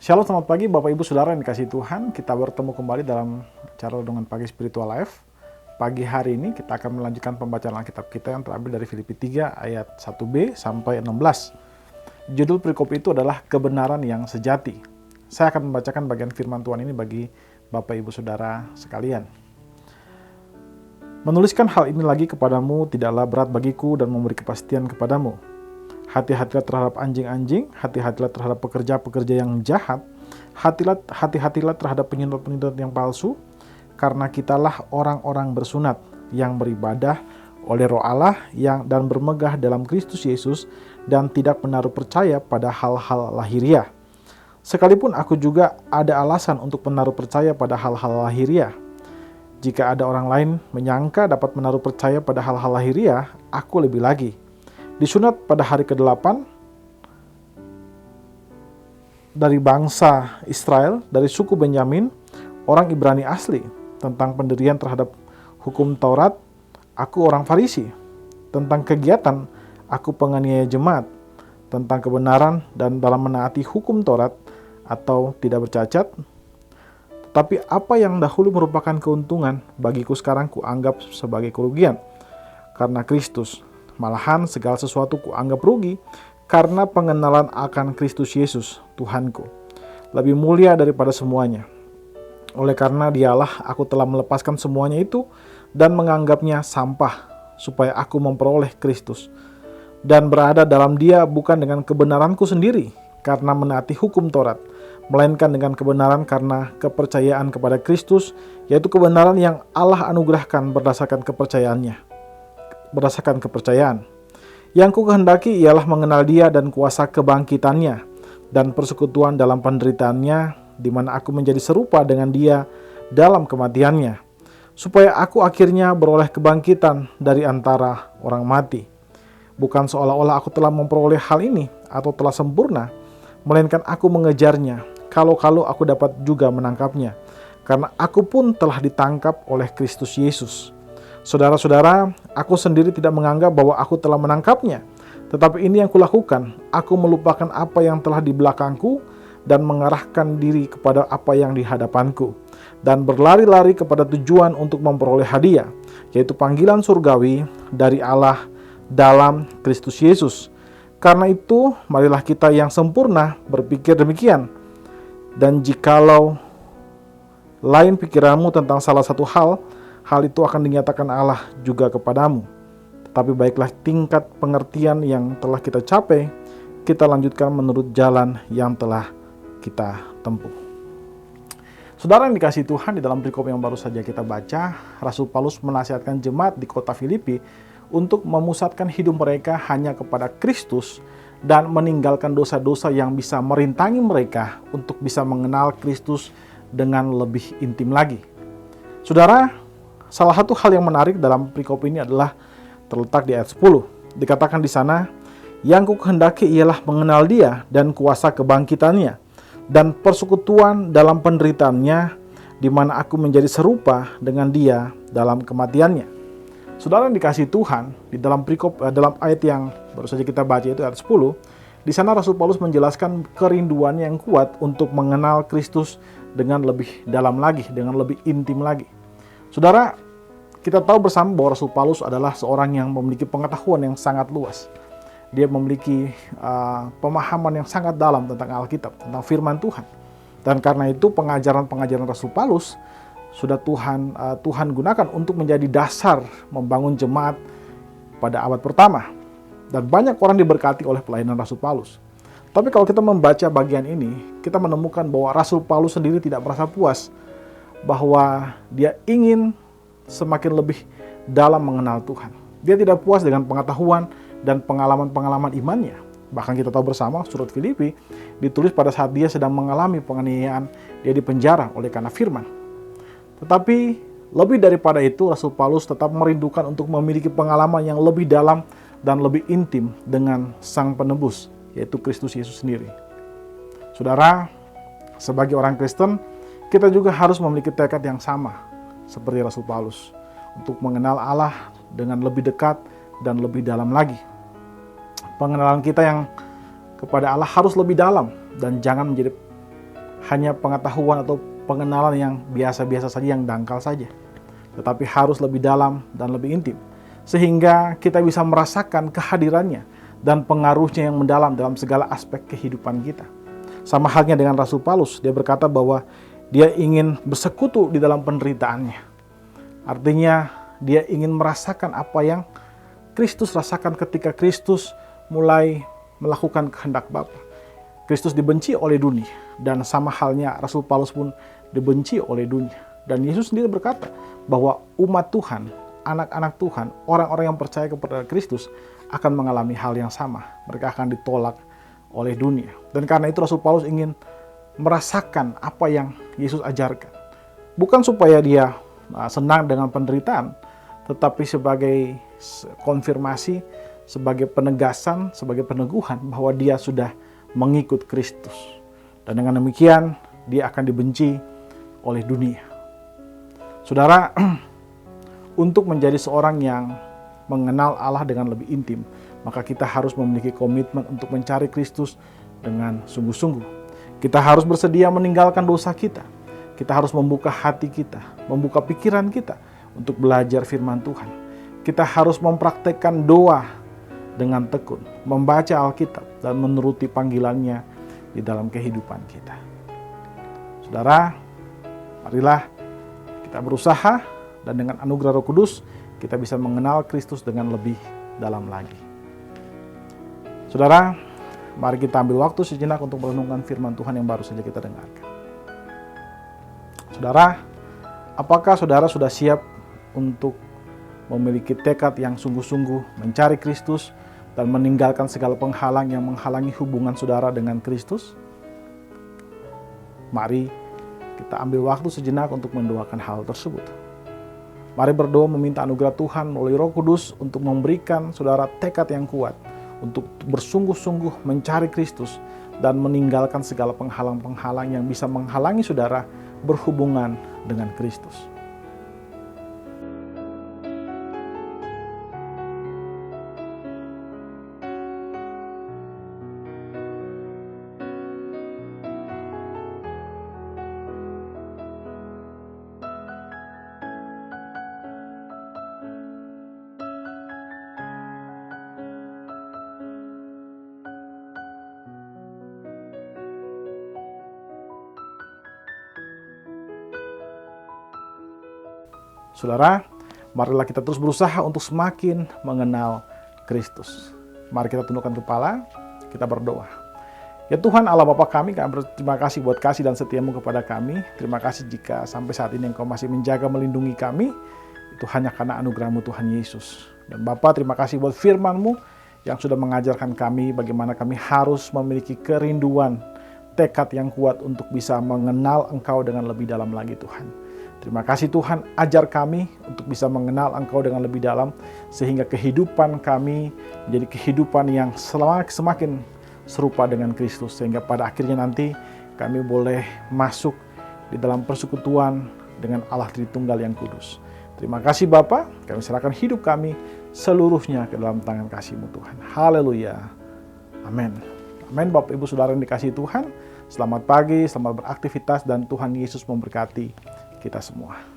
Shalom, selamat pagi Bapak Ibu Saudara yang dikasihi Tuhan. Kita bertemu kembali dalam acara Renungan Pagi Spiritual Life. Pagi hari ini kita akan melanjutkan pembacaan Alkitab kita yang terambil dari Filipi 3 ayat 1b sampai 16. Judul perikop itu adalah kebenaran yang sejati. Saya akan membacakan bagian firman Tuhan ini bagi Bapak Ibu Saudara sekalian. Menuliskan hal ini lagi kepadamu tidaklah berat bagiku dan memberi kepastian kepadamu. Hati-hatilah terhadap anjing-anjing, hati-hatilah terhadap pekerja-pekerja yang jahat, hati-hatilah terhadap penyundut-penyundut yang palsu, karena kitalah orang-orang bersunat yang beribadah oleh Roh Allah dan bermegah dalam Kristus Yesus dan tidak menaruh percaya pada hal-hal lahiriah. Sekalipun aku juga ada alasan untuk menaruh percaya pada hal-hal lahiriah. Jika ada orang lain menyangka dapat menaruh percaya pada hal-hal lahiriah, aku lebih lagi. Disunat pada hari ke-8 dari bangsa Israel, dari suku Benyamin, orang Ibrani asli. Tentang pendirian terhadap hukum Taurat, aku orang Farisi. Tentang kegiatan, aku penganiaya jemaat. Tentang kebenaran dan dalam menaati hukum Taurat atau tidak bercacat. Tetapi apa yang dahulu merupakan keuntungan, bagiku sekarang kuanggap sebagai kerugian karena Kristus. Malahan segala sesuatu kuanggap rugi karena pengenalan akan Kristus Yesus, Tuhanku. Lebih mulia daripada semuanya. Oleh karena dialah aku telah melepaskan semuanya itu dan menganggapnya sampah, supaya aku memperoleh Kristus. Dan berada dalam dia bukan dengan kebenaranku sendiri, karena menaati hukum Taurat, melainkan dengan kebenaran karena kepercayaan kepada Kristus, yaitu kebenaran yang Allah anugerahkan berdasarkan kepercayaan. Yang ku kehendaki ialah mengenal dia dan kuasa kebangkitannya dan persekutuan dalam penderitaannya, di mana aku menjadi serupa dengan dia dalam kematiannya, supaya aku akhirnya beroleh kebangkitan dari antara orang mati. Bukan seolah-olah aku telah memperoleh hal ini atau telah sempurna, melainkan aku mengejarnya, kalau-kalau aku dapat juga menangkapnya, karena aku pun telah ditangkap oleh Kristus Yesus. Saudara-saudara, aku sendiri tidak menganggap bahwa aku telah menangkapnya. Tetapi ini yang kulakukan, aku melupakan apa yang telah di belakangku dan mengarahkan diri kepada apa yang di hadapanku. Dan berlari-lari kepada tujuan untuk memperoleh hadiah, yaitu panggilan surgawi dari Allah dalam Kristus Yesus. Karena itu, marilah kita yang sempurna berpikir demikian. Dan jikalau lain pikiranmu tentang salah satu hal itu akan dinyatakan Allah juga kepadamu. Tetapi baiklah tingkat pengertian yang telah kita capai, kita lanjutkan menurut jalan yang telah kita tempuh. Saudara yang dikasihi Tuhan, di dalam perikop yang baru saja kita baca, Rasul Paulus menasihatkan jemaat di kota Filipi untuk memusatkan hidup mereka hanya kepada Kristus dan meninggalkan dosa-dosa yang bisa merintangi mereka untuk bisa mengenal Kristus dengan lebih intim lagi. Saudara, salah satu hal yang menarik dalam perikop ini adalah terletak di ayat 10. Dikatakan di sana, yang ku kehendaki ialah mengenal dia dan kuasa kebangkitannya dan persekutuan dalam penderitaannya, di mana aku menjadi serupa dengan dia dalam kematiannya. Saudara yang dikasihi Tuhan, di dalam dalam ayat yang baru saja kita baca itu ayat 10, di sana Rasul Paulus menjelaskan kerinduan yang kuat untuk mengenal Kristus dengan lebih dalam lagi, dengan lebih intim lagi. Saudara, kita tahu bersama bahwa Rasul Paulus adalah seorang yang memiliki pengetahuan yang sangat luas. Dia memiliki pemahaman yang sangat dalam tentang Alkitab, tentang firman Tuhan. Dan karena itu pengajaran-pengajaran Rasul Paulus sudah Tuhan gunakan untuk menjadi dasar membangun jemaat pada abad pertama. Dan banyak orang diberkati oleh pelayanan Rasul Paulus. Tapi kalau kita membaca bagian ini, kita menemukan bahwa Rasul Paulus sendiri tidak merasa puas bahwa dia ingin semakin lebih dalam mengenal Tuhan. Dia tidak puas dengan pengetahuan dan pengalaman-pengalaman imannya. Bahkan kita tahu bersama surat Filipi ditulis pada saat dia sedang mengalami penganiayaan, dia dipenjara oleh karena firman. Tetapi lebih daripada itu, Rasul Paulus tetap merindukan untuk memiliki pengalaman yang lebih dalam dan lebih intim dengan Sang Penebus, yaitu Kristus Yesus sendiri. Saudara, sebagai orang Kristen, kita juga harus memiliki tekad yang sama seperti Rasul Paulus untuk mengenal Allah dengan lebih dekat dan lebih dalam lagi. Pengenalan kita yang kepada Allah harus lebih dalam dan jangan menjadi hanya pengetahuan atau pengenalan yang biasa-biasa saja, yang dangkal saja. Tetapi harus lebih dalam dan lebih intim, sehingga kita bisa merasakan kehadirannya dan pengaruhnya yang mendalam dalam segala aspek kehidupan kita. Sama halnya dengan Rasul Paulus, dia berkata bahwa dia ingin bersekutu di dalam penderitaannya. Artinya dia ingin merasakan apa yang Kristus rasakan ketika Kristus mulai melakukan kehendak Bapa. Kristus dibenci oleh dunia, dan sama halnya Rasul Paulus pun dibenci oleh dunia. Dan Yesus sendiri berkata bahwa umat Tuhan, anak-anak Tuhan, orang-orang yang percaya kepada Kristus akan mengalami hal yang sama. Mereka akan ditolak oleh dunia. Dan karena itu Rasul Paulus ingin merasakan apa yang Yesus ajarkan. Bukan supaya dia senang dengan penderitaan, tetapi sebagai konfirmasi, sebagai penegasan, sebagai peneguhan bahwa dia sudah mengikut Kristus. Dan dengan demikian dia akan dibenci oleh dunia. Saudara, untuk menjadi seorang yang mengenal Allah dengan lebih intim, maka kita harus memiliki komitmen untuk mencari Kristus dengan sungguh-sungguh. Kita harus bersedia meninggalkan dosa kita. Kita harus membuka hati kita, membuka pikiran kita untuk belajar firman Tuhan. Kita harus mempraktekkan doa dengan tekun, membaca Alkitab dan menuruti panggilannya di dalam kehidupan kita. Saudara, marilah kita berusaha dan dengan anugerah Roh Kudus kita bisa mengenal Kristus dengan lebih dalam lagi. Saudara, mari kita ambil waktu sejenak untuk merenungkan firman Tuhan yang baru saja kita dengarkan. Saudara, apakah saudara sudah siap untuk memiliki tekad yang sungguh-sungguh mencari Kristus dan meninggalkan segala penghalang yang menghalangi hubungan saudara dengan Kristus? Mari kita ambil waktu sejenak untuk mendoakan hal tersebut. Mari berdoa meminta anugerah Tuhan melalui Roh Kudus untuk memberikan saudara tekad yang kuat untuk bersungguh-sungguh mencari Kristus dan meninggalkan segala penghalang-penghalang yang bisa menghalangi saudara berhubungan dengan Kristus. Saudara, marilah kita terus berusaha untuk semakin mengenal Kristus. Mari kita tundukkan kepala, kita berdoa. Ya Tuhan Allah Bapa kami berterima kasih buat kasih dan setiamu kepada kami. Terima kasih jika sampai saat ini Engkau masih menjaga melindungi kami. Itu hanya karena anugerah-Mu Tuhan Yesus. Dan Bapa, terima kasih buat firman-Mu yang sudah mengajarkan kami bagaimana kami harus memiliki kerinduan, tekad yang kuat untuk bisa mengenal Engkau dengan lebih dalam lagi Tuhan. Terima kasih Tuhan, ajar kami untuk bisa mengenal Engkau dengan lebih dalam, sehingga kehidupan kami menjadi kehidupan yang semakin serupa dengan Kristus, sehingga pada akhirnya nanti kami boleh masuk di dalam persekutuan dengan Allah Tritunggal yang kudus. Terima kasih Bapa, kami serahkan hidup kami seluruhnya ke dalam tangan kasih-Mu Tuhan. Haleluya. Amin. Amin. Bapak Ibu Saudara yang dikasihi Tuhan, selamat pagi, selamat beraktivitas, dan Tuhan Yesus memberkati kita semua.